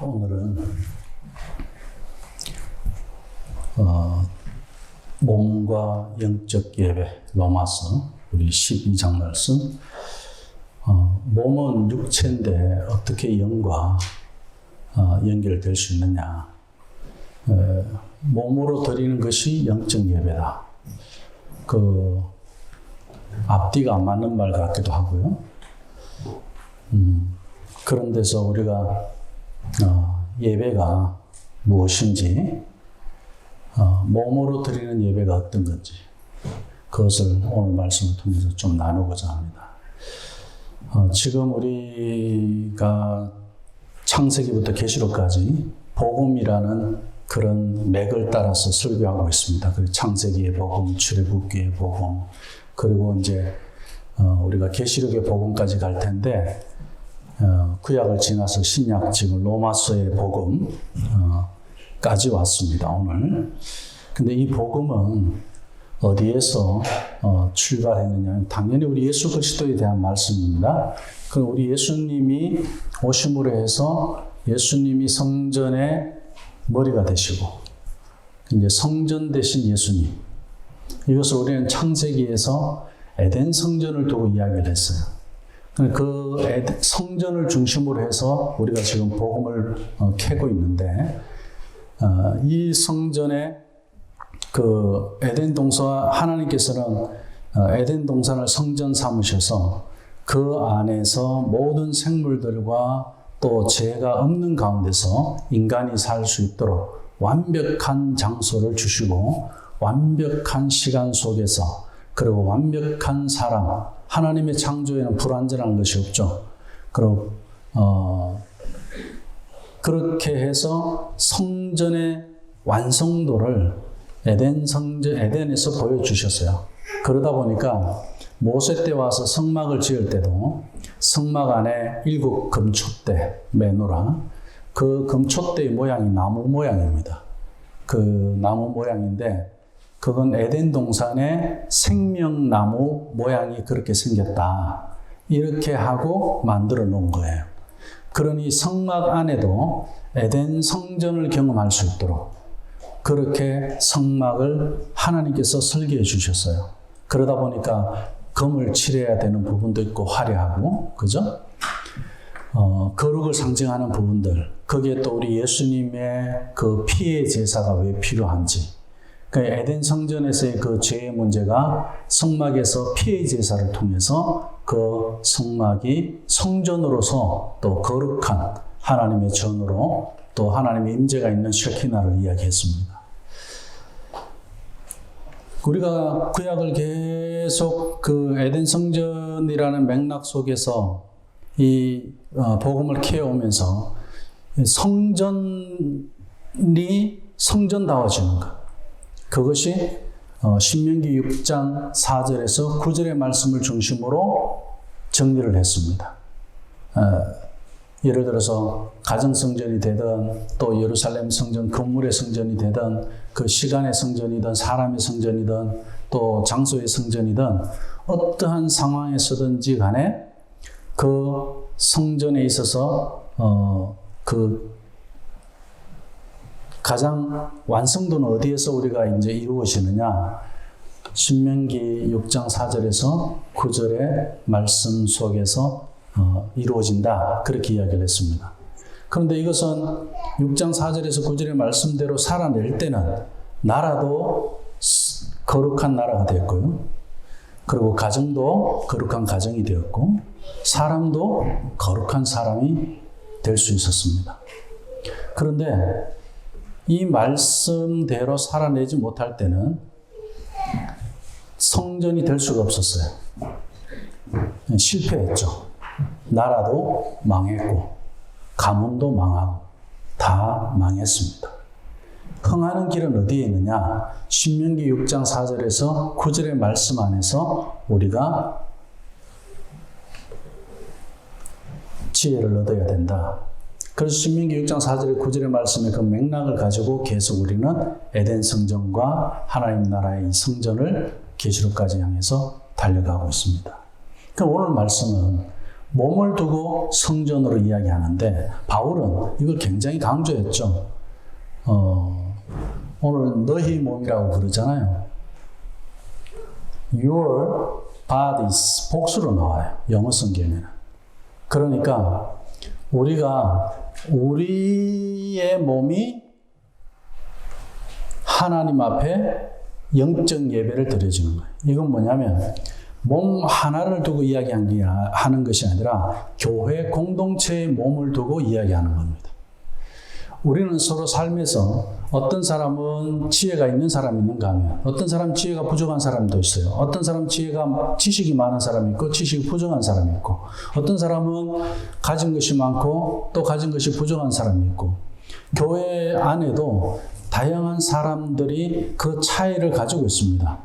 오늘은 몸과 영적 예배 로마서 우리 12장 말씀. 몸은 육체인데 어떻게 영과 연결될 수 있느냐. 몸으로 드리는 것이 영적 예배다. 앞뒤가 안 맞는 말 같기도 하고요. 그런 데서 우리가 예배가 무엇인지, 몸으로 드리는 예배가 어떤 건지, 그것을 오늘 말씀을 통해서 좀 나누고자 합니다. 지금 우리가 창세기부터 계시록까지 복음이라는 그런 맥을 따라서 설교하고 있습니다. 그리고 창세기의 복음, 출애굽기의 복음, 그리고 이제 우리가 계시록의 복음까지 갈 텐데, 구약을 지나서 신약 지금 로마서의 복음까지 왔습니다, 오늘. 근데 이 복음은 어디에서 출발했느냐? 당연히 우리 예수 그리스도에 대한 말씀입니다. 그럼 우리 예수님이 오심으로 해서 예수님이 성전의 머리가 되시고, 이제 성전 대신 예수님. 이것을 우리는 창세기에서 에덴 성전을 두고 이야기를 했어요. 그 성전을 중심으로 해서 우리가 지금 복음을 캐고 있는데, 이 성전에 그 에덴 동산, 하나님께서는 에덴 동산을 성전 삼으셔서 그 안에서 모든 생물들과 또 죄가 없는 가운데서 인간이 살 수 있도록 완벽한 장소를 주시고, 완벽한 시간 속에서, 그리고 완벽한 사람, 하나님의 창조에는 불완전한 것이 없죠. 그리고 그렇게 해서 성전의 완성도를 에덴에서 보여주셨어요. 그러다 보니까 모세 때 와서 성막을 지을 때도 성막 안에 7 금촛대, 메노라, 그 금촛대의 모양이 나무 모양입니다. 그 나무 모양인데, 그건 에덴 동산의 생명나무 모양이 그렇게 생겼다. 이렇게 하고 만들어 놓은 거예요. 그러니 성막 안에도 에덴 성전을 경험할 수 있도록 그렇게 성막을 하나님께서 설계해 주셨어요. 그러다 보니까 금을 칠해야 되는 부분도 있고 화려하고, 그죠? 거룩을 상징하는 부분들, 거기에 또 우리 예수님의 그 피의 제사가 왜 필요한지, 그 에덴 성전에서의 그 죄의 문제가 성막에서 피의 제사를 통해서 그 성막이 성전으로서 또 거룩한 하나님의 전으로 또 하나님의 임재가 있는 쉐키나를 이야기했습니다. 우리가 구약을 계속 그 에덴 성전이라는 맥락 속에서 이 복음을 캐오면서 성전이 성전다워지는 것, 그것이 신명기 6장 4절에서 9절의 말씀을 중심으로 정리를 했습니다. 예를 들어서 가정성전이 되든 또 예루살렘 성전, 건물의 성전이 되든 그 시간의 성전이든 사람의 성전이든 또 장소의 성전이든 어떠한 상황에서든지 간에 그 성전에 있어서 그 가장 완성도는 어디에서 우리가 이제 이루어지느냐? 신명기 6장 4절에서 9절의 말씀 속에서 이루어진다. 그렇게 이야기를 했습니다. 그런데 이것은 6장 4절에서 9절의 말씀대로 살아낼 때는 나라도 거룩한 나라가 되었고요. 그리고 가정도 거룩한 가정이 되었고, 사람도 거룩한 사람이 될 수 있었습니다. 그런데 이 말씀대로 살아내지 못할 때는 성전이 될 수가 없었어요. 실패했죠. 나라도 망했고, 가문도 망하고, 다 망했습니다. 흥하는 길은 어디에 있느냐? 신명기 6장 4절에서 9절의 말씀 안에서 우리가 지혜를 얻어야 된다. 그래서 신명기 6장 4절에 9절의 말씀의 그 맥락을 가지고 계속 우리는 에덴 성전과 하나님 나라의 이 성전을 계시록까지 향해서 달려가고 있습니다. 그럼 오늘 말씀은 몸을 두고 성전으로 이야기하는데 바울은 이걸 굉장히 강조했죠. 오늘 너희 몸이라고 부르잖아요. Your bodies 복수로 나와요. 영어 성경에는. 그러니까 우리의 몸이 하나님 앞에 영적 예배를 드려주는 거예요. 이건 뭐냐면 몸 하나를 두고 이야기하는 것이 아니라 교회 공동체의 몸을 두고 이야기하는 겁니다. 우리는 서로 삶에서 어떤 사람은 지혜가 있는 사람이 있는가 하면 어떤 사람 지혜가 부족한 사람도 있어요. 어떤 사람 지식이 많은 사람이 있고 지식이 부족한 사람이 있고 어떤 사람은 가진 것이 많고 또 가진 것이 부족한 사람이 있고 교회 안에도 다양한 사람들이 그 차이를 가지고 있습니다.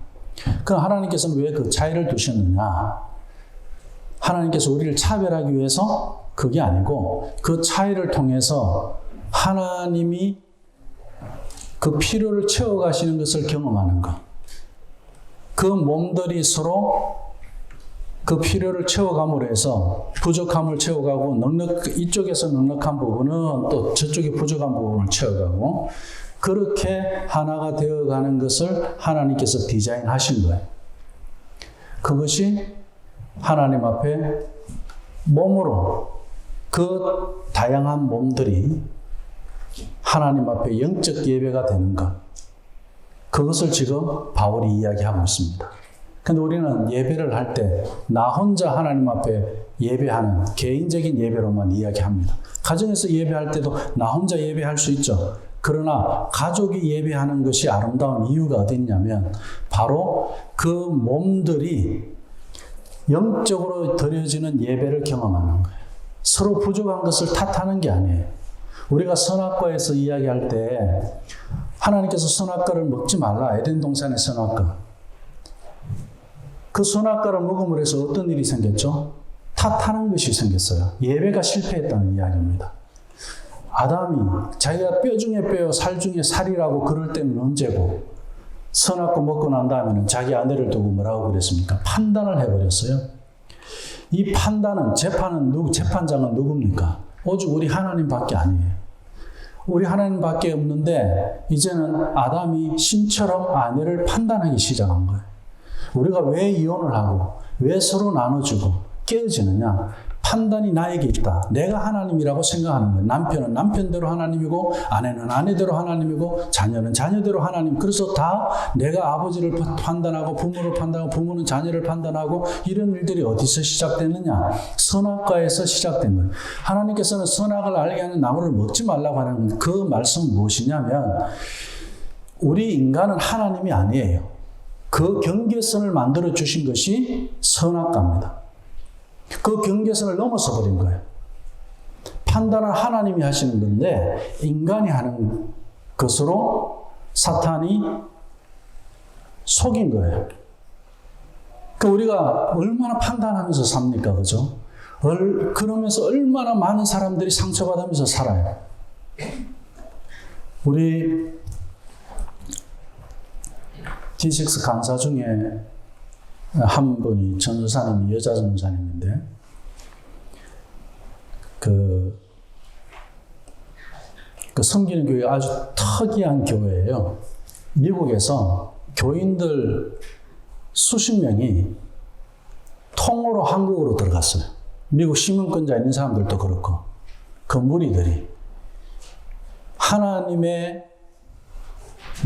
그럼 하나님께서는 왜 그 차이를 두셨느냐? 하나님께서 우리를 차별하기 위해서 그게 아니고 그 차이를 통해서 하나님이 그 필요를 채워가시는 것을 경험하는 것. 그 몸들이 서로 그 필요를 채워감으로 해서 부족함을 채워가고 이쪽에서 넉넉한 부분은 또 저쪽에 부족한 부분을 채워가고 그렇게 하나가 되어가는 것을 하나님께서 디자인하신 거예요. 그것이 하나님 앞에 몸으로 그 다양한 몸들이 하나님 앞에 영적 예배가 되는 것. 그것을 지금 바울이 이야기하고 있습니다. 근데 우리는 예배를 할 때 나 혼자 하나님 앞에 예배하는 개인적인 예배로만 이야기합니다. 가정에서 예배할 때도 나 혼자 예배할 수 있죠. 그러나 가족이 예배하는 것이 아름다운 이유가 어디 있냐면 바로 그 몸들이 영적으로 드려지는 예배를 경험하는 거예요. 서로 부족한 것을 탓하는 게 아니에요. 우리가 선악과에서 이야기할 때 하나님께서 선악과를 먹지 말라. 에덴 동산의 선악과. 그 선악과를 먹음으로 해서 어떤 일이 생겼죠? 탓하는 것이 생겼어요. 예배가 실패했다는 이야기입니다. 아담이 자기가 뼈 중에 뼈요 살 중에 살이라고 그럴 때는 언제고 선악과 먹고 난 다음에는 자기 아내를 두고 뭐라고 그랬습니까? 판단을 해버렸어요. 이 판단은 재판장은 누굽니까? 오직 우리 하나님밖에 아니에요. 우리 하나님밖에 없는데 이제는 아담이 신처럼 아내를 판단하기 시작한 거예요. 우리가 왜 이혼을 하고 왜 서로 나눠주고 깨어지느냐? 판단이 나에게 있다. 내가 하나님이라고 생각하는 거예요. 남편은 남편대로 하나님이고 아내는 아내대로 하나님이고 자녀는 자녀대로 하나님. 그래서 다 내가 아버지를 판단하고 부모를 판단하고 부모는 자녀를 판단하고 이런 일들이 어디서 시작되느냐? 선악과에서 시작된 거예요. 하나님께서는 선악을 알게 하는 나무를 먹지 말라고 하는 그 말씀은 무엇이냐면 우리 인간은 하나님이 아니에요. 그 경계선을 만들어 주신 것이 선악과입니다. 그 경계선을 넘어서 버린 거예요. 판단은 하나님이 하시는 건데 인간이 하는 것으로 사탄이 속인 거예요. 그러니까 우리가 얼마나 판단하면서 삽니까? 그죠? 그러면서 얼마나 많은 사람들이 상처받으면서 살아요. 우리 D6 강사 중에 한 분이 전도사님이 여자 전도사님인데 그 섬기는 교회가 아주 특이한 교회예요. 미국에서 교인들 수십 명이 통으로 한국으로 들어갔어요. 미국 시민권자 있는 사람들도 그렇고 그 무리들이 하나님의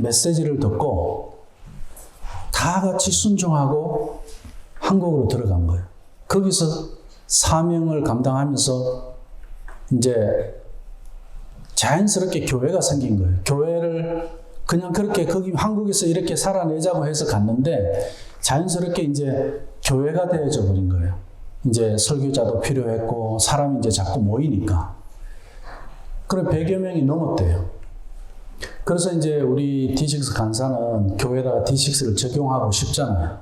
메시지를 듣고 다 같이 순종하고 한국으로 들어간 거예요. 거기서 사명을 감당하면서 이제 자연스럽게 교회가 생긴 거예요. 교회를 그냥 그렇게 거기 한국에서 이렇게 살아내자고 해서 갔는데 자연스럽게 이제 교회가 되어져 버린 거예요. 이제 설교자도 필요했고 사람이 이제 자꾸 모이니까. 그래 100여 명이 넘었대요. 그래서 이제 우리 D6 간사는 교회에다가 D6를 적용하고 싶잖아요.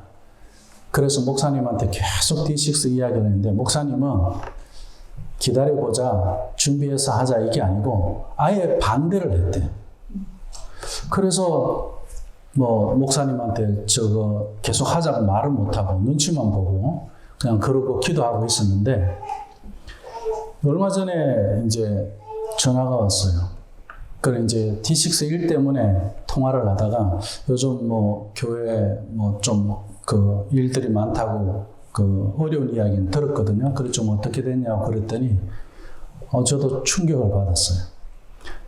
그래서 목사님한테 계속 D6 이야기를 했는데 목사님은 기다려보자, 준비해서 하자 이게 아니고 아예 반대를 했대요. 그래서 뭐 목사님한테 저거 계속 하자고 말을 못하고 눈치만 보고 그냥 그러고 기도하고 있었는데 얼마 전에 이제 전화가 왔어요. 그래 이제 D6 일 때문에 통화를 하다가 요즘 뭐 교회 뭐 좀 그 일들이 많다고 그 어려운 이야기는 들었거든요. 그래 좀 어떻게 됐냐고 그랬더니 저도 충격을 받았어요.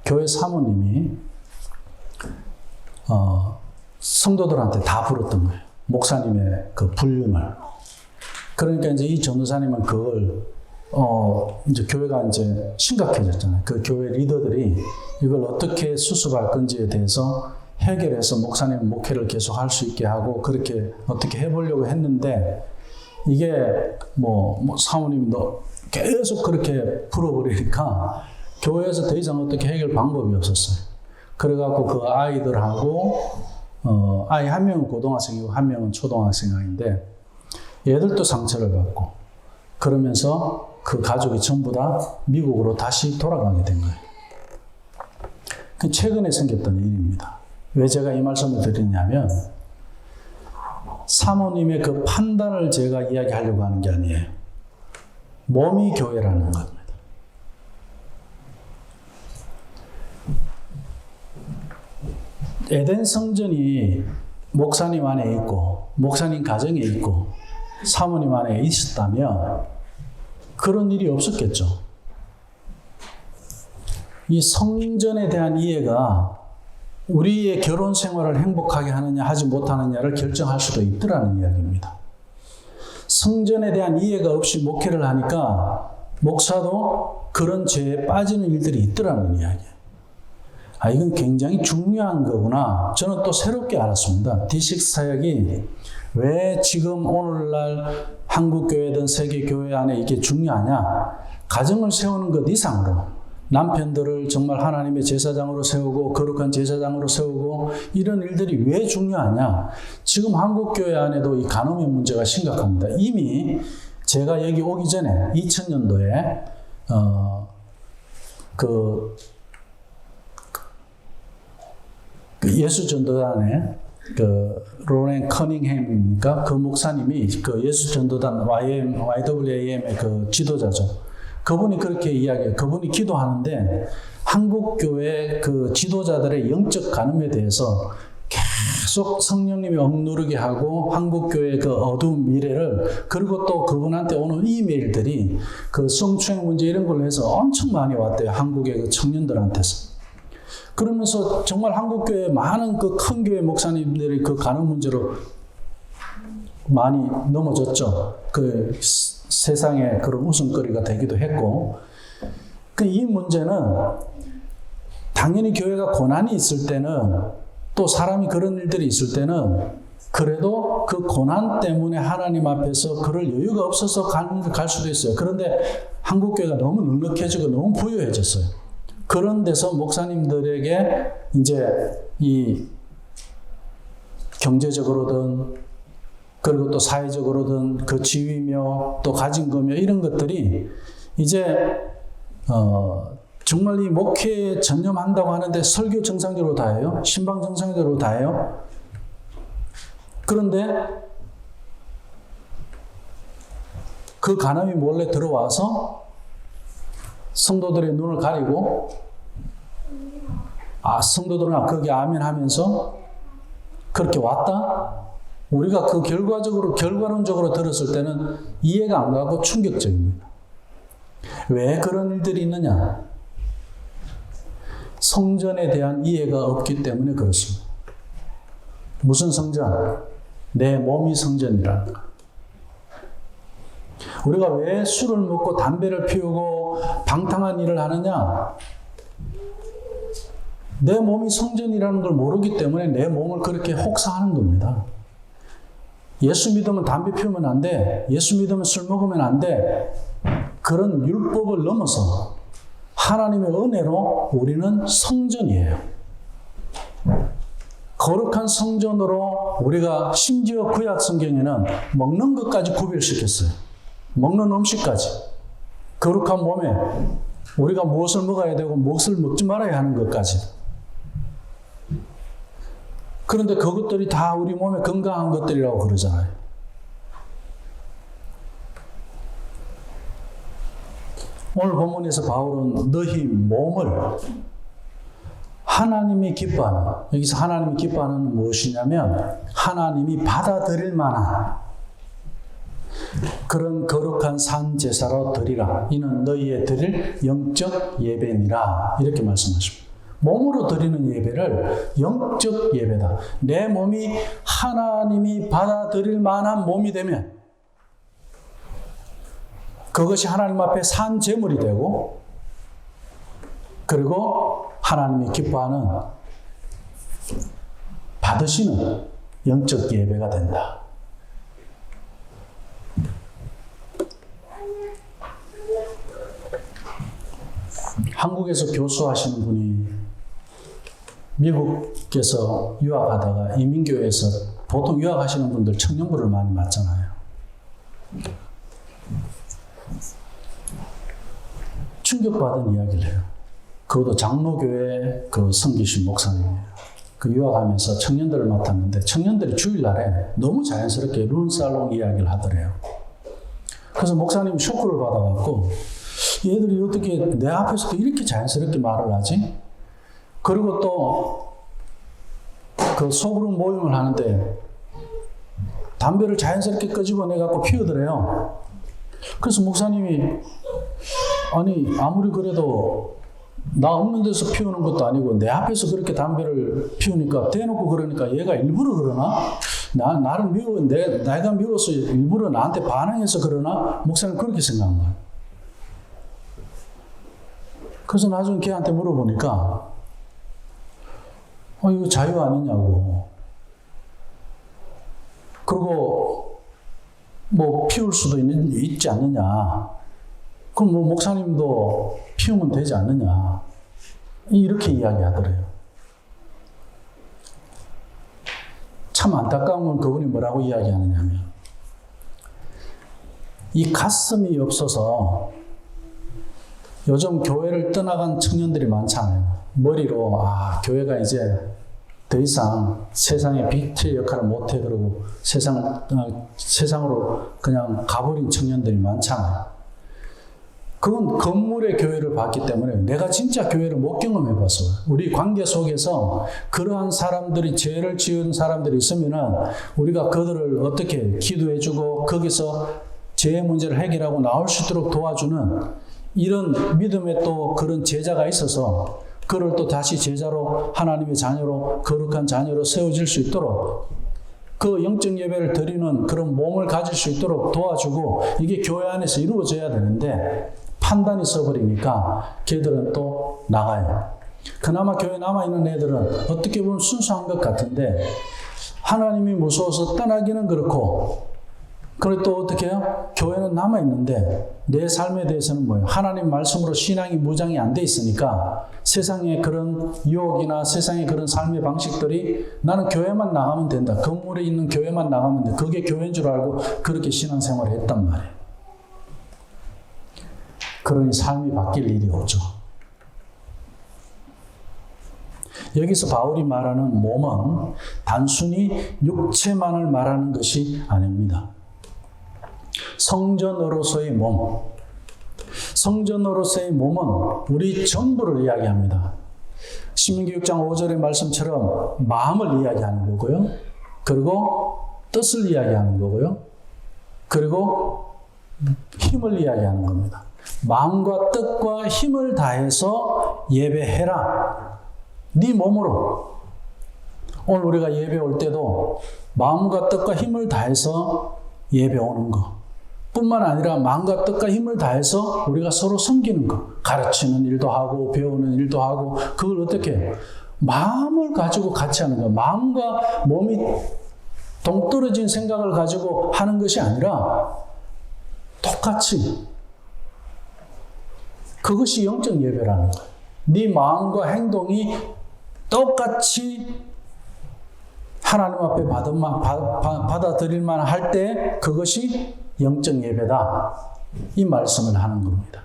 교회 사모님이 성도들한테 다 불었던 거예요. 목사님의 그 불륜을. 그러니까 이제 이 전도사님은 그걸 이제 교회가 이제 심각해졌잖아요. 그 교회 리더들이 이걸 어떻게 수습할 건지에 대해서 해결해서 목사님 목회를 계속 할 수 있게 하고 그렇게 어떻게 해보려고 했는데 이게 뭐 사모님이 계속 그렇게 풀어버리니까 교회에서 더 이상 어떻게 해결 방법이 없었어요. 그래갖고 그 아이들하고 아이 한 명은 고등학생이고 한 명은 초등학생인데 얘들도 상처를 받고 그러면서 그 가족이 전부 다 미국으로 다시 돌아가게 된 거예요. 그 최근에 생겼던 일입니다. 왜 제가 이 말씀을 드리냐면 사모님의 그 판단을 제가 이야기하려고 하는 게 아니에요. 몸이 교회라는 겁니다. 에덴 성전이 목사님 안에 있고 목사님 가정에 있고 사모님 안에 있었다면 그런 일이 없었겠죠. 이 성전에 대한 이해가 우리의 결혼 생활을 행복하게 하느냐 하지 못하느냐를 결정할 수도 있더라는 이야기입니다. 성전에 대한 이해가 없이 목회를 하니까 목사도 그런 죄에 빠지는 일들이 있더라는 이야기예요. 이건 굉장히 중요한 거구나. 저는 또 새롭게 알았습니다. D6 사역이 왜 지금 오늘날 한국교회든 세계교회 안에 이게 중요하냐? 가정을 세우는 것 이상으로 남편들을 정말 하나님의 제사장으로 세우고 거룩한 제사장으로 세우고 이런 일들이 왜 중요하냐? 지금 한국교회 안에도 이 간음의 문제가 심각합니다. 이미 제가 여기 오기 전에 2000년도에 그 예수전도단의 그 로렌 커닝햄입니까? 그 목사님이 그 예수전도단 YWAM의 그 지도자죠. 그분이 그렇게 이야기해요. 그분이 기도하는데 한국교회 그 지도자들의 영적 간음에 대해서 계속 성령님이 억누르게 하고 한국교회의 그 어두운 미래를 그리고 또 그분한테 오는 이메일들이 그 성추행 문제 이런 걸로 해서 엄청 많이 왔대요. 한국의 그 청년들한테서. 그러면서 정말 한국교회 많은 그 큰 교회 목사님들이 그 간음 문제로 많이 넘어졌죠. 그 세상에 그런 웃음거리가 되기도 했고. 이 문제는 당연히 교회가 고난이 있을 때는 또 사람이 그런 일들이 있을 때는 그래도 그 고난 때문에 하나님 앞에서 그럴 여유가 없어서 갈 수도 있어요. 그런데 한국교회가 너무 넉넉해지고 너무 부유해졌어요. 그런 데서 목사님들에게 이제 이 경제적으로든 그리고 또 사회적으로든 그 지위며 또 가진 거며 이런 것들이 이제 정말 이 목회에 전념한다고 하는데 설교 정상적으로 다 해요. 신방 정상적으로 다 해요. 그런데 그 간암이 몰래 들어와서 성도들의 눈을 가리고 성도들은 거기 아멘 하면서 그렇게 왔다? 우리가 그 결과론적으로 들었을 때는 이해가 안 가고 충격적입니다. 왜 그런 일들이 있느냐? 성전에 대한 이해가 없기 때문에 그렇습니다. 무슨 성전? 내 몸이 성전이라는 거. 우리가 왜 술을 먹고 담배를 피우고 방탕한 일을 하느냐? 내 몸이 성전이라는 걸 모르기 때문에 내 몸을 그렇게 혹사하는 겁니다. 예수 믿으면 담배 피우면 안 돼. 예수 믿으면 술 먹으면 안 돼. 그런 율법을 넘어서 하나님의 은혜로 우리는 성전이에요. 거룩한 성전으로 우리가 심지어 구약 성경에는 먹는 것까지 구별시켰어요. 먹는 음식까지. 거룩한 몸에 우리가 무엇을 먹어야 되고 무엇을 먹지 말아야 하는 것까지. 그런데 그것들이 다 우리 몸에 건강한 것들이라고 그러잖아요. 오늘 본문에서 바울은 너희 몸을 하나님이 기뻐하는, 여기서 하나님이 기뻐하는 무엇이냐면 하나님이 받아들일 만한 그런 거룩한 산 제사로 드리라. 이는 너희의 드릴 영적 예배니라. 이렇게 말씀하십니다. 몸으로 드리는 예배를 영적 예배다. 내 몸이 하나님이 받아들일 만한 몸이 되면 그것이 하나님 앞에 산 제물이 되고, 그리고 하나님이 기뻐하는 받으시는 영적 예배가 된다. 한국에서 교수하시는 분이 미국에서 유학하다가 이민교회에서, 보통 유학하시는 분들 청년부를 많이 맞잖아요. 충격받은 이야기를 해요. 그것도 장로교회 그 성기신 목사님이에요. 그 유학하면서 청년들을 맡았는데 청년들이 주일날에 너무 자연스럽게 룬살롱 이야기를 하더래요. 그래서 목사님이 쇼크를 받아갖고 얘들이 어떻게 내 앞에서도 이렇게 자연스럽게 말을 하지? 그리고 또 그 소그룹 모임을 하는데 담배를 자연스럽게 끄집어내갖고 피우더래요. 그래서 목사님이 아니 아무리 그래도 나 없는 데서 피우는 것도 아니고 내 앞에서 그렇게 담배를 피우니까 대놓고 그러니까 얘가 일부러 그러나? 나를 내가 미워서 일부러 나한테 반항해서 그러나? 목사님 그렇게 생각한 거예요. 그래서 나중에 걔한테 물어보니까 이거 자유 아니냐고. 그리고 뭐 피울 수도 있지 않느냐. 그럼 뭐 목사님도 피우면 되지 않느냐. 이렇게 이야기하더래요. 참 안타까운 건 그분이 뭐라고 이야기하느냐면 이 가슴이 없어서 요즘 교회를 떠나간 청년들이 많잖아요. 머리로 교회가 이제 더 이상 세상의 빛의 역할을 못해 그러고 세상으로 그냥 가버린 청년들이 많잖아요. 그건 건물의 교회를 봤기 때문에 내가 진짜 교회를 못 경험해봤어요. 우리 관계 속에서 그러한 사람들이 죄를 지은 사람들이 있으면은 우리가 그들을 어떻게 기도해주고 거기서 죄의 문제를 해결하고 나올 수 있도록 도와주는 이런 믿음의 또 그런 제자가 있어서 그를 또 다시 제자로 하나님의 자녀로 거룩한 자녀로 세워질 수 있도록 그 영적 예배를 드리는 그런 몸을 가질 수 있도록 도와주고 이게 교회 안에서 이루어져야 되는데 판단이 써버리니까 걔들은 또 나가요. 그나마 교회 남아있는 애들은 어떻게 보면 순수한 것 같은데 하나님이 무서워서 떠나기는 그렇고 그리고 또 어떻게 해요? 교회는 남아있는데 내 삶에 대해서는 뭐예요? 하나님 말씀으로 신앙이 무장이 안 돼 있으니까 세상의 그런 유혹이나 세상의 그런 삶의 방식들이 나는 교회만 나가면 된다. 건물에 있는 교회만 나가면 돼. 그게 교회인 줄 알고 그렇게 신앙생활을 했단 말이에요. 그러니 삶이 바뀔 일이 없죠. 여기서 바울이 말하는 몸은 단순히 육체만을 말하는 것이 아닙니다. 성전으로서의 몸. 성전으로서의 몸은 우리 전부를 이야기합니다. 신명기 6장 5절의 말씀처럼 마음을 이야기하는 거고요. 그리고 뜻을 이야기하는 거고요. 그리고 힘을 이야기하는 겁니다. 마음과 뜻과 힘을 다해서 예배해라. 네 몸으로. 오늘 우리가 예배 올 때도 마음과 뜻과 힘을 다해서 예배 오는 거. 뿐만 아니라 마음과 뜻과 힘을 다해서 우리가 서로 섬기는 거. 가르치는 일도 하고 배우는 일도 하고 그걸 어떻게 해요? 마음을 가지고 같이 하는 거. 마음과 몸이 동떨어진 생각을 가지고 하는 것이 아니라 똑같이 그것이 영적 예배라는 거예요. 네 마음과 행동이 똑같이 하나님 앞에 받아들일만 할 때 그것이 영적 예배다. 이 말씀을 하는 겁니다.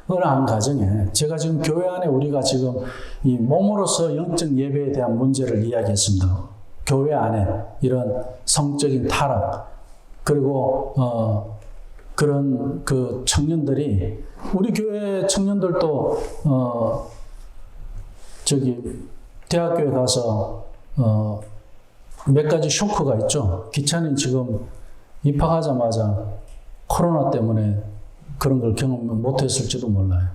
어느 한 가정에 제가 지금 교회 안에 우리가 지금 이 몸으로서 영적 예배에 대한 문제를 이야기했습니다. 교회 안에 이런 성적인 타락 그리고 그런 그 청년들이 우리 교회 청년들도 대학교에 가서 몇 가지 쇼크가 있죠. 기찬이 지금 입학하자마자 코로나 때문에 그런 걸 경험 못했을지도 몰라요.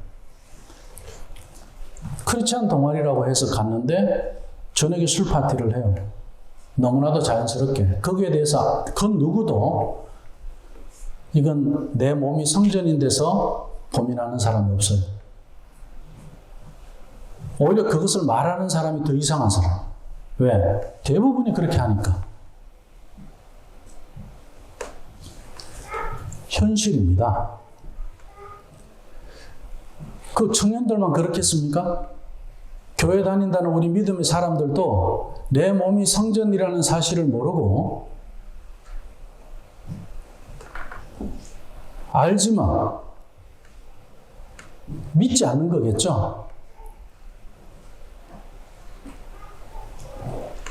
크리스찬 동아리라고 해서 갔는데 저녁에 술 파티를 해요. 너무나도 자연스럽게. 거기에 대해서 그 누구도 이건 내 몸이 성전인 데서 고민하는 사람이 없어요. 오히려 그것을 말하는 사람이 더 이상한 사람. 왜? 대부분이 그렇게 하니까. 현실입니다. 그 청년들만 그렇겠습니까? 교회 다닌다는 우리 믿음의 사람들도 내 몸이 성전이라는 사실을 모르고 알지만 믿지 않는 거겠죠.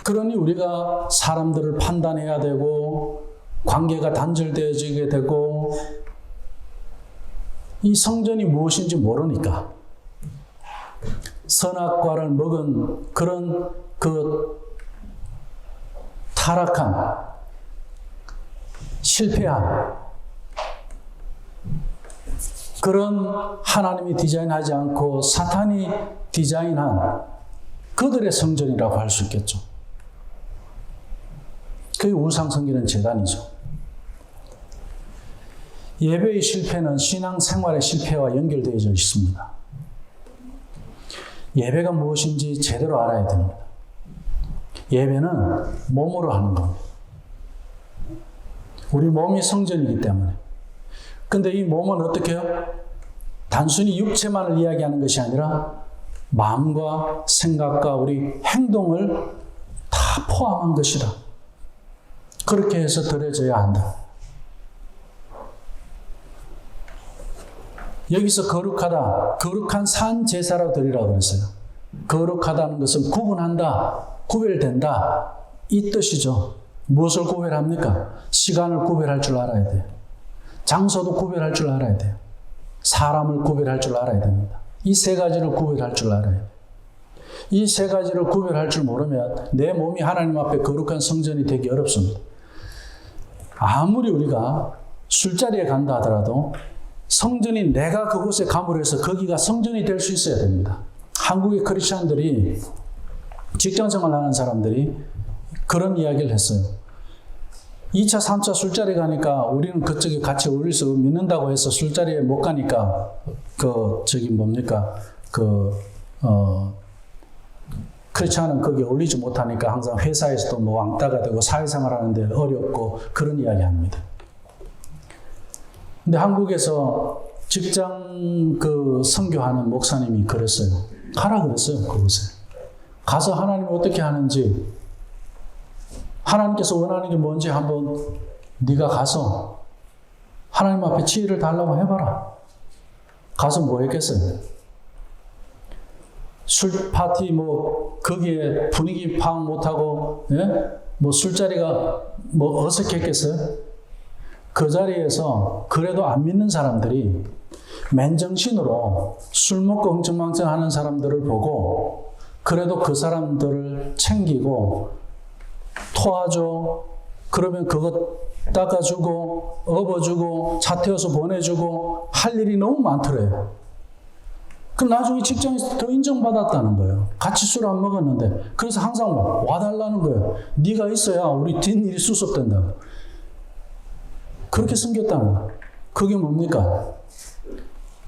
그러니 우리가 사람들을 판단해야 되고 관계가 단절되어지게 되고 이 성전이 무엇인지 모르니까 선악과를 먹은 그런 그 타락한 실패한 그런 하나님이 디자인하지 않고 사탄이 디자인한 그들의 성전이라고 할 수 있겠죠. 그게 우상 섬기는 제단이죠. 예배의 실패는 신앙생활의 실패와 연결되어져 있습니다. 예배가 무엇인지 제대로 알아야 됩니다. 예배는 몸으로 하는 겁니다. 우리 몸이 성전이기 때문에. 근데 이 몸은 어떻게 해요? 단순히 육체만을 이야기하는 것이 아니라 마음과 생각과 우리 행동을 다 포함한 것이다. 그렇게 해서 드려져야 한다. 여기서 거룩하다, 거룩한 산 제사로 드리라고 그랬어요. 거룩하다는 것은 구분한다, 구별된다, 이 뜻이죠. 무엇을 구별합니까? 시간을 구별할 줄 알아야 돼요. 장소도 구별할 줄 알아야 돼요. 사람을 구별할 줄 알아야 됩니다. 이 세 가지를 구별할 줄 알아야 돼요. 이 세 가지를 구별할 줄 모르면 내 몸이 하나님 앞에 거룩한 성전이 되기 어렵습니다. 아무리 우리가 술자리에 간다 하더라도 성전이 내가 그곳에 감으로 해서 거기가 성전이 될 수 있어야 됩니다. 한국의 크리스찬들이 직장생활 하는 사람들이 그런 이야기를 했어요. 2차, 3차 술자리 가니까 우리는 그쪽에 같이 어울릴 수 믿는다고 해서 술자리에 못 가니까 크리스찬은 거기에 어울리지 못하니까 항상 회사에서도 뭐 왕따가 되고 사회생활 하는데 어렵고 그런 이야기 합니다. 근데 한국에서 직장 선교하는 목사님이 그랬어요. 가라 그랬어요, 그곳에. 가서 하나님이 어떻게 하는지, 하나님께서 원하는 게 뭔지 한번 네가 가서 하나님 앞에 지혜를 달라고 해봐라. 가서 뭐 했겠어요? 술 파티 거기에 분위기 파악 못하고, 술자리가 어색했겠어요? 그 자리에서 그래도 안 믿는 사람들이 맨정신으로 술 먹고 흥청망청 하는 사람들을 보고 그래도 그 사람들을 챙기고 토하죠. 그러면 그것 닦아주고 업어주고 차 태워서 보내주고 할 일이 너무 많더래요. 그럼 나중에 직장에서 더 인정받았다는 거예요. 같이 술 안 먹었는데. 그래서 항상 와달라는 거예요. 네가 있어야 우리 뒷일이 수습된다고. 그렇게 섬겼다는 거예요. 그게 뭡니까?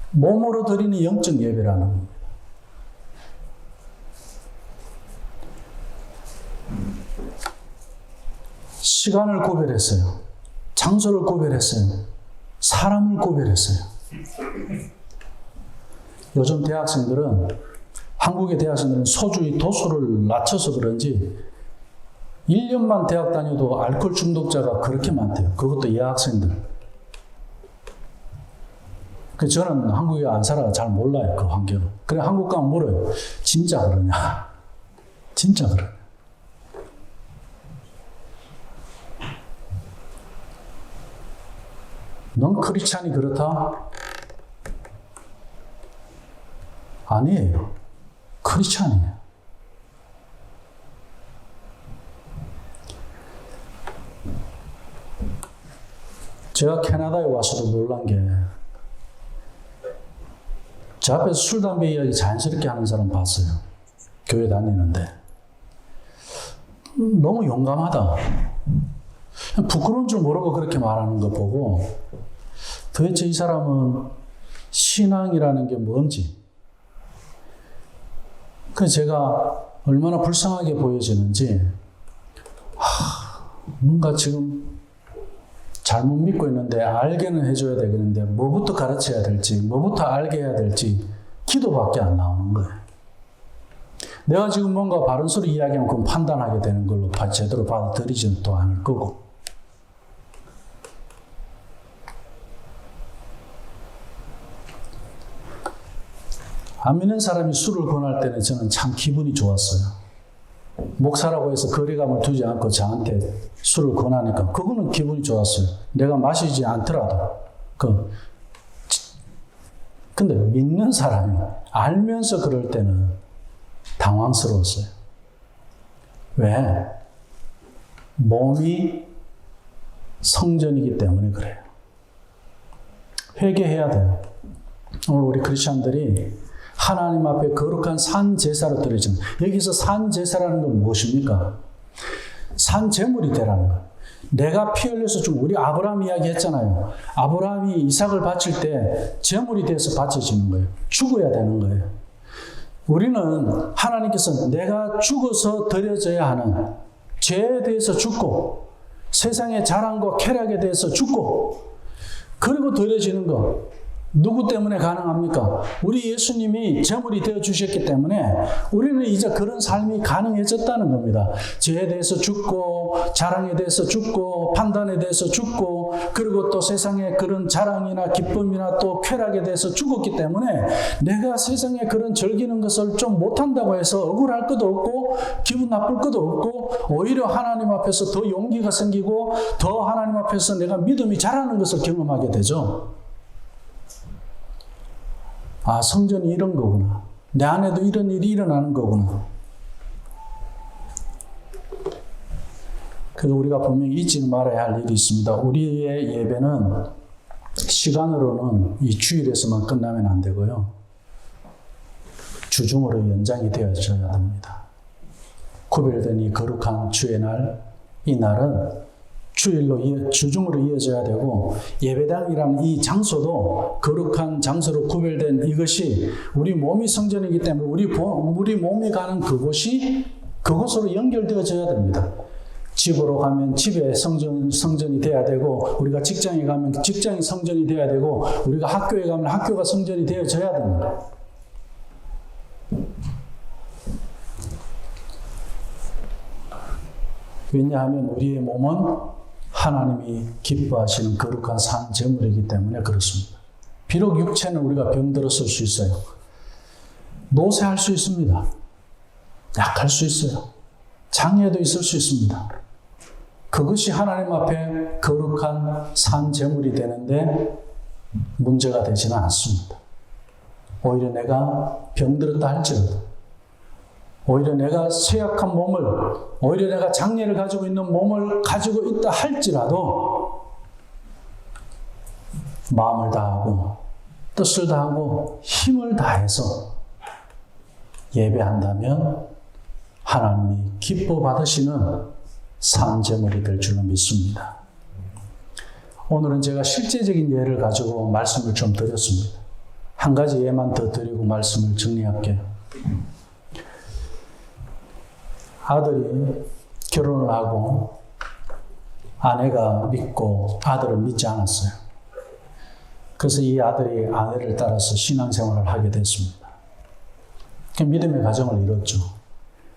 몸으로 드리는 영적 예배라는 겁니다. 시간을 구별했어요. 장소를 구별했어요. 사람을 구별했어요. 요즘 대학생들은, 한국의 대학생들은 소주의 도수를 낮춰서 그런지 1년만 대학 다녀도 알코올 중독자가 그렇게 많대요. 그것도 여학생들. 저는 한국에 안 살아 잘 몰라요, 그 환경을. 그래, 한국 가면 물어요. 진짜 그러냐? 진짜 그러냐? 넌 크리스찬이 그렇다? 아니에요. 크리스찬이에요. 제가 캐나다에 와서도 놀란 게, 제 앞에서 술, 담배 이야기 자연스럽게 하는 사람 봤어요. 교회 다니는데. 너무 용감하다. 부끄러운 줄 모르고 그렇게 말하는 거 보고, 도대체 이 사람은 신앙이라는 게 뭔지. 그래서 제가 얼마나 불쌍하게 보여지는지, 뭔가 지금 잘못 믿고 있는데 알게는 해줘야 되겠는데 뭐부터 가르쳐야 될지, 뭐부터 알게 해야 될지 기도밖에 안 나오는 거예요. 내가 지금 뭔가 바른 소리 이야기하면 그건 판단하게 되는 걸로 제대로 받아들이지는 또 않을 거고. 안 믿는 사람이 술을 권할 때는 저는 참 기분이 좋았어요. 목사라고 해서 거리감을 두지 않고 저한테 술을 권하니까 그거는 기분이 좋았어요. 내가 마시지 않더라도. 근데 믿는 사람이 알면서 그럴 때는 당황스러웠어요. 왜? 몸이 성전이기 때문에 그래요. 회개해야 돼요. 오늘 우리 크리스찬들이 하나님 앞에 거룩한 산 제사로 드려지는, 여기서 산 제사라는 건 무엇입니까? 산 제물이 되라는 거예요. 내가 피 흘려서 좀, 우리 아브라함 이야기 했잖아요. 아브라함이 이삭을 바칠 때 제물이 돼서 바쳐지는 거예요. 죽어야 되는 거예요. 우리는 하나님께서 내가 죽어서 드려져야 하는 죄에 대해서 죽고, 세상의 자랑과 쾌락에 대해서 죽고, 그리고 드려지는 거. 누구 때문에 가능합니까? 우리 예수님이 제물이 되어 주셨기 때문에 우리는 이제 그런 삶이 가능해졌다는 겁니다. 죄에 대해서 죽고, 자랑에 대해서 죽고, 판단에 대해서 죽고, 그리고 또 세상의 그런 자랑이나 기쁨이나 또 쾌락에 대해서 죽었기 때문에 내가 세상에 그런 즐기는 것을 좀 못한다고 해서 억울할 것도 없고 기분 나쁠 것도 없고, 오히려 하나님 앞에서 더 용기가 생기고 더 하나님 앞에서 내가 믿음이 자라는 것을 경험하게 되죠. 아, 성전이 이런 거구나. 내 안에도 이런 일이 일어나는 거구나. 그래서 우리가 분명히 잊지 말아야 할 일이 있습니다. 우리의 예배는 시간으로는 이 주일에서만 끝나면 안 되고요. 주중으로 연장이 되어져야 됩니다. 구별된 이 거룩한 주의 날, 이 날은 주중으로 이어져야 되고, 예배당이라는 이 장소도 거룩한 장소로 구별된 이것이 우리 몸이 성전이기 때문에 우리 몸이 가는 그곳으로 연결되어져야 됩니다. 집으로 가면 집에 성전이 돼야 되고, 우리가 직장에 가면 직장이 성전이 돼야 되고, 우리가 학교에 가면 학교가 성전이 되어져야 됩니다. 왜냐하면 우리의 몸은 하나님이 기뻐하시는 거룩한 산 제물이기 때문에 그렇습니다. 비록 육체는 우리가 병들었을 수 있어요. 노쇠할 수 있습니다. 약할 수 있어요. 장애도 있을 수 있습니다. 그것이 하나님 앞에 거룩한 산 제물이 되는데 문제가 되지는 않습니다. 오히려 내가 병들었다 할지라도, 오히려 내가 쇠약한 몸을, 오히려 내가 장애를 가지고 있는 몸을 가지고 있다 할지라도 마음을 다하고 뜻을 다하고 힘을 다해서 예배한다면 하나님이 기뻐 받으시는 산제물이 될 줄로 믿습니다. 오늘은 제가 실제적인 예를 가지고 말씀을 좀 드렸습니다. 한 가지 예만 더 드리고 말씀을 정리할게요. 아들이 결혼을 하고 아내가 믿고 아들은 믿지 않았어요. 그래서 이 아들이 아내를 따라서 신앙생활을 하게 됐습니다. 믿음의 가정을 이뤘죠.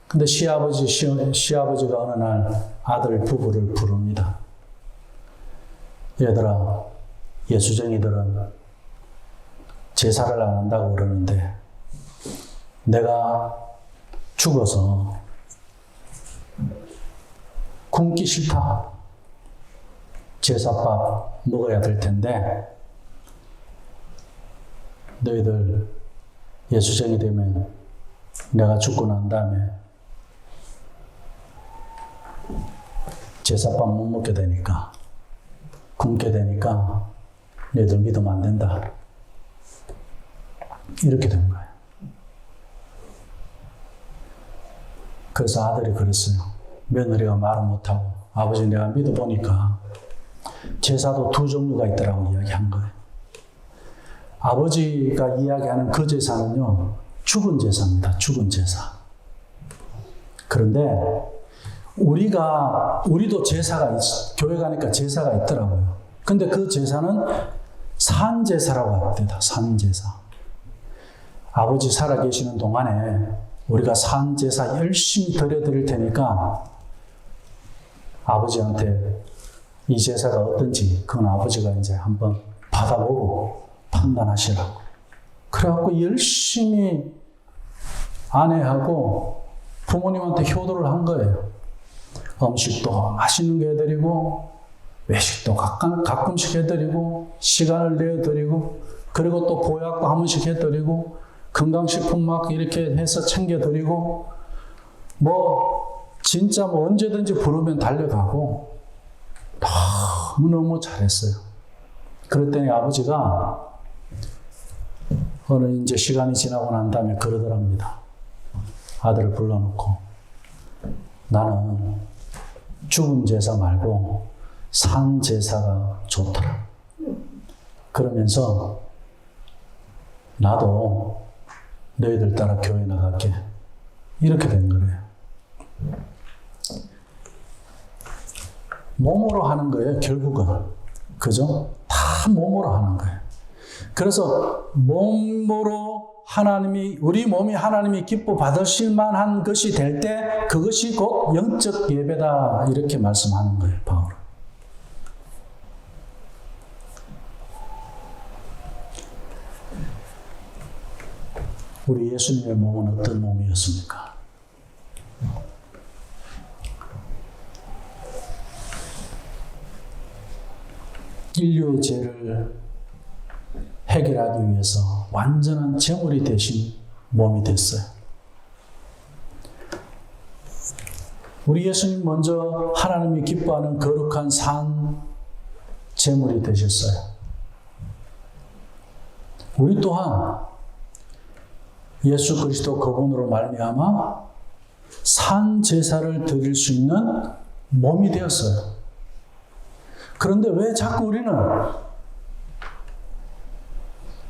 근데 시아버지가 어느 날 아들 부부를 부릅니다. 얘들아, 예수쟁이들은 제사를 안 한다고 그러는데 내가 죽어서 굶기 싫다. 제사밥 먹어야 될 텐데 너희들 예수쟁이 되면 내가 죽고 난 다음에 제사밥 못 먹게 되니까, 굶게 되니까 너희들 믿으면 안 된다. 이렇게 된 거예요. 그래서 아들이 그랬어요. 며느리가 말을 못하고, 아버지 내가 믿어보니까 제사도 두 종류가 있더라고 이야기한 거예요. 아버지가 이야기하는 그 제사는요, 죽은 제사입니다. 죽은 제사. 그런데 우리도 제사가 교회 가니까 제사가 있더라고요. 근데 그 제사는 산제사라고 합니다. 산제사. 아버지 살아계시는 동안에 우리가 산제사 열심히 드려드릴 테니까 아버지한테 이 제사가 어떤지 그건 아버지가 이제 한번 받아보고 판단하시라고. 그래갖고 열심히 아내하고 부모님한테 효도를 한 거예요. 음식도 맛있는 거 해드리고, 외식도 가끔씩 해드리고, 시간을 내어드리고, 그리고 또 보약도 한 번씩 해드리고, 건강식품 막 이렇게 해서 챙겨드리고, 진짜 언제든지 부르면 달려가고, 너무너무 잘했어요. 그랬더니 아버지가 어느 이제 시간이 지나고 난 다음에 그러더랍니다. 아들을 불러놓고, 나는 죽은 제사 말고 산 제사가 좋더라. 그러면서 나도 너희들 따라 교회 나갈게. 이렇게 된 거래요. 몸으로 하는 거예요, 결국은. 그죠? 다 몸으로 하는 거예요. 그래서 몸으로 우리 몸이 하나님이 기뻐 받으실 만한 것이 될 때 그것이 곧 영적 예배다. 이렇게 말씀하는 거예요, 바울은. 우리 예수님의 몸은 어떤 몸이었습니까? 인류의 죄를 해결하기 위해서 완전한 제물이 되신 몸이 됐어요. 우리 예수님 먼저 하나님이 기뻐하는 거룩한 산 제물이 되셨어요. 우리 또한 예수 그리스도 그분으로 말미암아 산 제사를 드릴 수 있는 몸이 되었어요. 그런데 왜 자꾸 우리는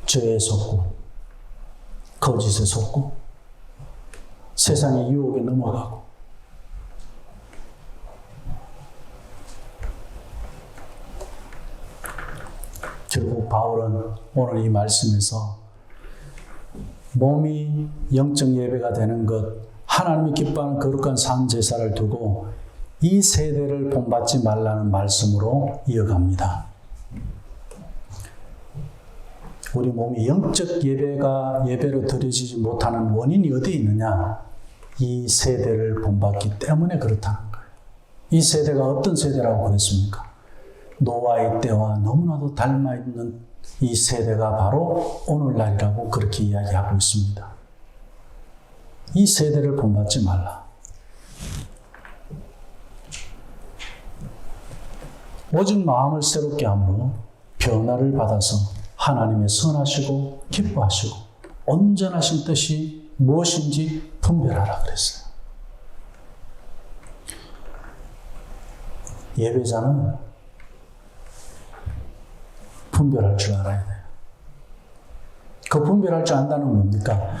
죄에 속고, 거짓에 속고, 세상의 유혹에 넘어가고, 결국 바울은 오늘 이 말씀에서 몸이 영적 예배가 되는 것, 하나님이 기뻐하는 거룩한 산 제사를 두고 이 세대를 본받지 말라는 말씀으로 이어갑니다. 우리 몸이 영적 예배로 드려지지 못하는 원인이 어디에 있느냐? 이 세대를 본받기 때문에 그렇다는 거예요. 이 세대가 어떤 세대라고 그랬습니까? 노아의 때와 너무나도 닮아있는 이 세대가 바로 오늘날이라고 그렇게 이야기하고 있습니다. 이 세대를 본받지 말라. 오직 마음을 새롭게 함으로 변화를 받아서 하나님의 선하시고 기뻐하시고 온전하신 뜻이 무엇인지 분별하라 그랬어요. 예배자는 분별할 줄 알아야 돼요. 그 분별할 줄 안다는 건 뭡니까?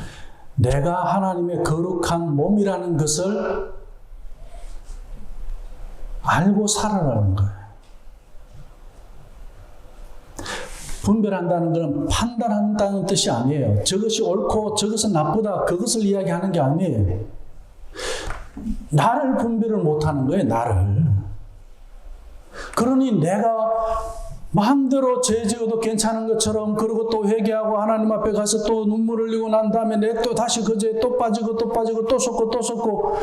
내가 하나님의 거룩한 몸이라는 것을 알고 살아라는 거예요. 분별한다는 것은 판단한다는 뜻이 아니에요. 저것이 옳고 저것은 나쁘다 그것을 이야기하는 게 아니에요. 나를 분별을 못하는 거예요. 나를. 그러니 내가 마음대로 죄 지어도 괜찮은 것처럼 그리고 또 회개하고 하나님 앞에 가서 또 눈물 흘리고 난 다음에 내 또 다시 그 죄에 또 빠지고 또 쏟고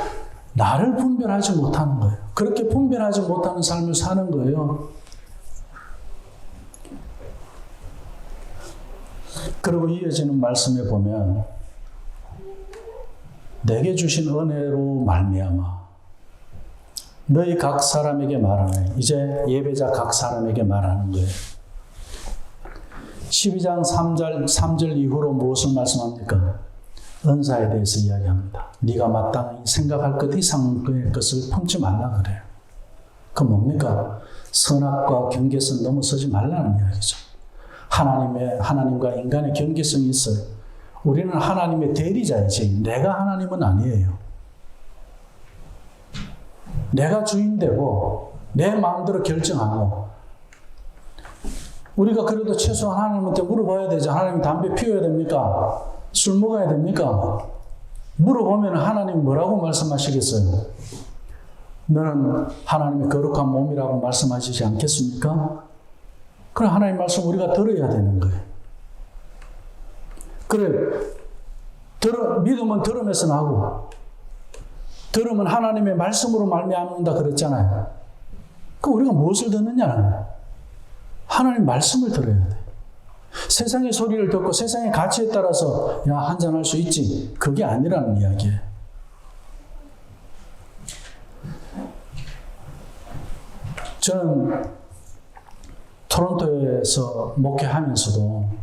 나를 분별하지 못하는 거예요. 그렇게 분별하지 못하는 삶을 사는 거예요. 그리고 이어지는 말씀에 보면 내게 주신 은혜로 말미암아 너희 각 사람에게 말하네. 이제 예배자 각 사람에게 말하는 거예요. 12장 3절 이후로 무엇을 말씀합니까? 은사에 대해서 이야기합니다. 네가 마땅히 생각할 것 이상의 것을 품지 말라 그래요. 그 뭡니까? 선악과 경계선 넘어서지 말라는 이야기죠. 하나님과 인간의 경계성이 있어요. 우리는 하나님의 대리자이지 내가 하나님은 아니에요. 내가 주인되고 내 마음대로 결정하고 우리가 그래도 최소한 하나님한테 물어봐야 되죠. 하나님 담배 피워야 됩니까? 술 먹어야 됩니까? 물어보면 하나님 뭐라고 말씀하시겠어요? 너는 하나님의 거룩한 몸이라고 말씀하시지 않겠습니까? 그럼 하나님 말씀 우리가 들어야 되는 거예요. 그래, 믿음은 들음에서 나고 들으면 하나님의 말씀으로 말미암는다 그랬잖아요. 그럼 우리가 무엇을 듣느냐? 하나님 말씀을 들어야 돼. 세상의 소리를 듣고 세상의 가치에 따라서 야 한잔할 수 있지. 그게 아니라는 이야기예요. 저는 토론토에서 목회하면서도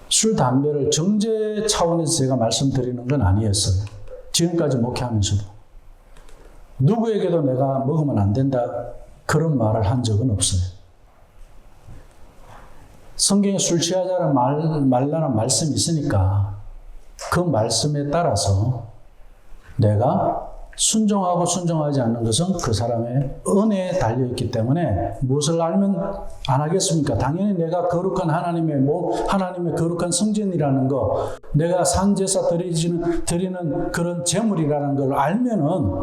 술, 담배를 정죄 차원에서 제가 말씀드리는 건 아니었어요. 지금까지 목회하면서도. 누구에게도 내가 먹으면 안 된다 그런 말을 한 적은 없어요. 성경에 술 취하자는 말라는 말씀이 있으니까 그 말씀에 따라서 내가 순종하고 순종하지 않는 것은 그 사람의 은혜에 달려있기 때문에 무엇을 알면 안 하겠습니까? 당연히 내가 거룩한 하나님의 거룩한 성전이라는 거, 내가 산제사 드리는 그런 제물이라는 걸 알면은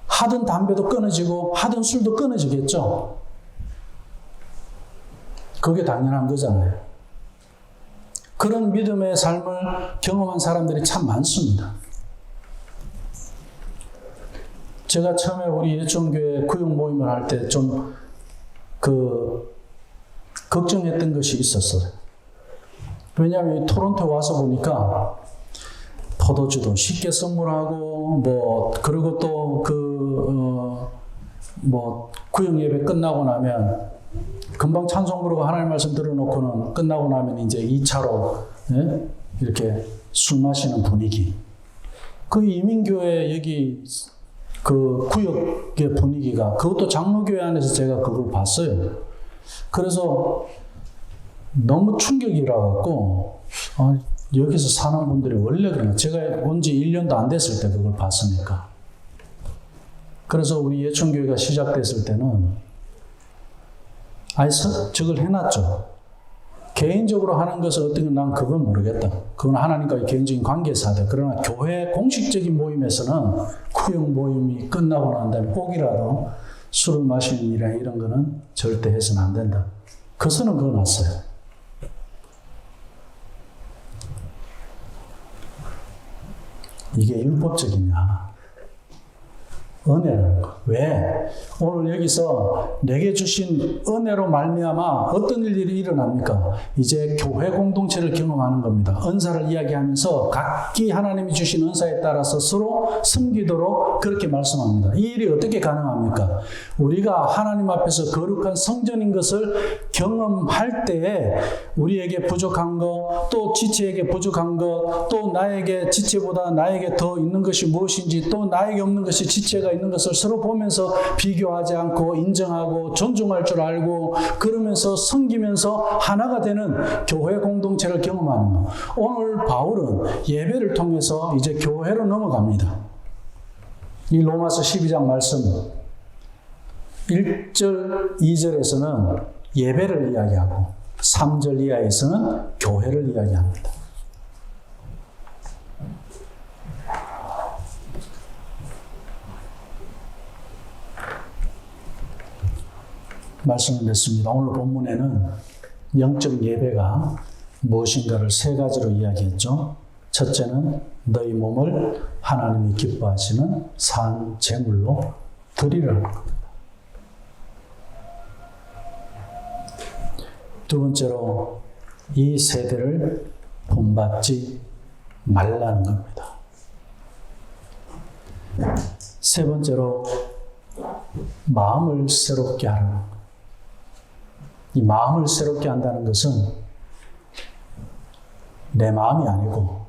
하던 담배도 끊어지고 하던 술도 끊어지겠죠. 그게 당연한 거잖아요. 그런 믿음의 삶을 경험한 사람들이 참 많습니다. 제가 처음에 우리 예천교회 구역 모임을 할 때 좀 걱정했던 것이 있었어요. 왜냐하면 토론토에 와서 보니까 포도주도 쉽게 선물하고 그리고 또 구역 예배 끝나고 나면 금방 찬송 부르고 하나님 말씀 들어놓고는 끝나고 나면 이제 2차로 이렇게 술 마시는 분위기. 그 이민교회 여기 그 구역의 분위기가 그것도 장로교회 안에서 제가 그걸 봤어요. 그래서 너무 충격이라 갖고 여기서 사는 분들이 원래 그러나 제가 온 지 1년도 안 됐을 때 그걸 봤으니까. 그래서 우리 예천교회가 시작됐을 때는 저걸 해놨죠. 개인적으로 하는 것은 어떤 건 난 그건 모르겠다. 그건 하나님과의 개인적인 관계에서 하되 그러나 교회 공식적인 모임에서는 구역 모임이 끝나고 난 다음에 꼭이라도 술을 마시는 일이나 이런 거는 절대 해서는 안 된다. 그 선은 그어놨어요. 이게 율법적이냐? 은혜라는 거. 왜? 오늘 여기서 내게 주신 은혜로 말미암아 어떤 일들이 일어납니까? 이제 교회 공동체를 경험하는 겁니다. 은사를 이야기하면서 각기 하나님이 주신 은사에 따라서 서로 섬기도록 그렇게 말씀합니다. 이 일이 어떻게 가능합니까? 우리가 하나님 앞에서 거룩한 성전인 것을 경험할 때에 우리에게 부족한 것, 또 지체에게 부족한 것, 또 나에게 지체보다 나에게 더 있는 것이 무엇인지, 또 나에게 없는 것이 지체가 있는 것을 서로 보면서 비교하지 않고 인정하고 존중할 줄 알고 그러면서 섬기면서 하나가 되는 교회 공동체를 경험하는 것. 오늘 바울은 예배를 통해서 이제 교회로 넘어갑니다. 이 로마서 12장 말씀 1절, 2절에서는 예배를 이야기하고 3절 이하에서는 교회를 이야기합니다. 말씀을 냈습니다. 오늘 본문에는 영적 예배가 무엇인가를 세 가지로 이야기했죠. 첫째는 너희 몸을 하나님이 기뻐하시는 산 제물로 드리라는 겁니다. 두 번째로 이 세대를 본받지 말라는 겁니다. 세 번째로 마음을 새롭게 하라는 것. 이 마음을 새롭게 한다는 것은 내 마음이 아니고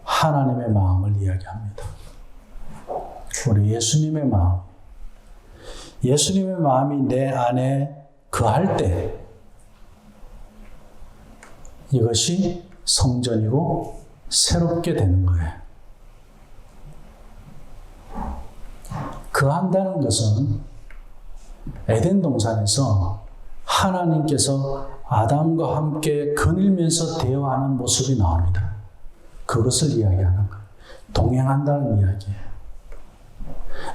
하나님의 마음을 이야기합니다. 우리 예수님의 마음. 예수님의 마음이 내 안에 거할 때 이것이 성전이고 새롭게 되는 거예요. 거한다는 것은 에덴 동산에서 하나님께서 아담과 함께 거닐면서 대화하는 모습이 나옵니다. 그것을 이야기하는 거예요. 동행한다는 이야기예요.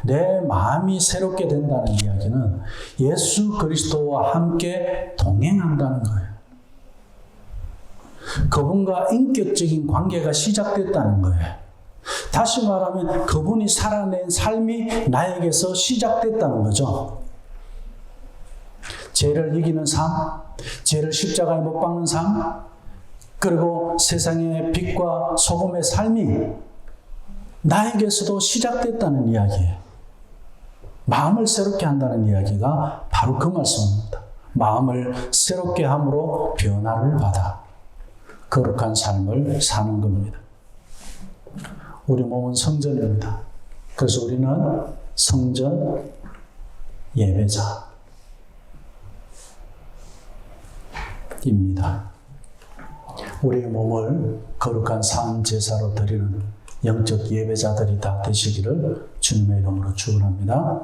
내 마음이 새롭게 된다는 이야기는 예수 그리스도와 함께 동행한다는 거예요. 그분과 인격적인 관계가 시작됐다는 거예요. 다시 말하면 그분이 살아낸 삶이 나에게서 시작됐다는 거죠. 죄를 이기는 삶, 죄를 십자가에 못 박는 삶, 그리고 세상의 빛과 소금의 삶이 나에게서도 시작됐다는 이야기예요. 마음을 새롭게 한다는 이야기가 바로 그 말씀입니다. 마음을 새롭게 함으로 변화를 받아 거룩한 삶을 사는 겁니다. 우리 몸은 성전입니다. 그래서 우리는 성전 예배자입니다. 우리의 몸을 거룩한 산 제사로 드리는 영적 예배자들이 다 되시기를 주님의 이름으로 축원합니다.